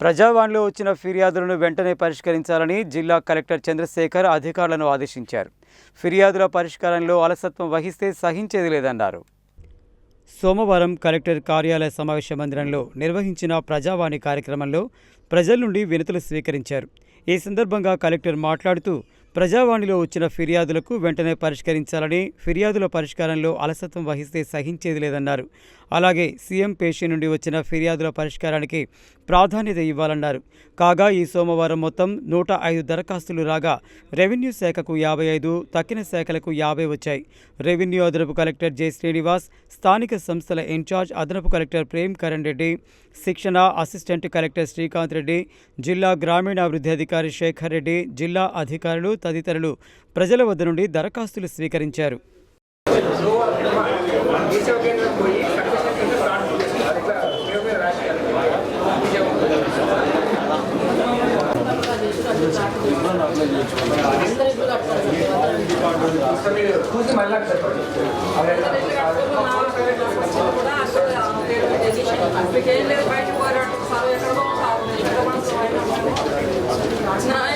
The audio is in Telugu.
ప్రజావాణిలో వచ్చిన ఫిర్యాదులను వెంటనే పరిష్కరించాలని జిల్లా కలెక్టర్ చంద్రశేఖర్ అధికారులను ఆదేశించారు. ఫిర్యాదుల పరిష్కారంలో అలసత్వం వహిస్తే సహించేది లేదన్నారు. సోమవారం కలెక్టర్ కార్యాలయ సమావేశ మందిరంలో నిర్వహించిన ప్రజావాణి కార్యక్రమంలో ప్రజల నుండి వినతులు స్వీకరించారు. ఈ సందర్భంగా కలెక్టర్ మాట్లాడుతూ ప్రజావాణిలో వచ్చిన ఫిర్యాదులకు వెంటనే పరిష్కరించాలని, ఫిర్యాదుల పరిష్కారంలో అలసత్వం వహిస్తే సహించేది లేదన్నారు. అలాగే సీఎం పేషి నుండి వచ్చిన ఫిర్యాదుల పరిష్కారానికి ప్రాధాన్యత ఇవ్వాలన్నారు. కాగా ఈ సోమవారం మొత్తం 105 దరఖాస్తులు రాగా రెవెన్యూ శాఖకు 55, తక్కిన శాఖలకు 50 వచ్చాయి. రెవెన్యూ అదనపు కలెక్టర్ జె శ్రీనివాస్, స్థానిక సంస్థల ఇన్ఛార్జ్ అదనపు కలెక్టర్ ప్రేమ్ కరణ్ రెడ్డి, శిక్షణ అసిస్టెంట్ కలెక్టర్ శ్రీకాంత్ రెడ్డి, జిల్లా గ్రామీణాభివృద్ధి అధికారి శేఖర్ రెడ్డి, జిల్లా అధికారులు తదితరులు ప్రజల వద్ద నుండి దరఖాస్తులు స్వీకరించారు. బయట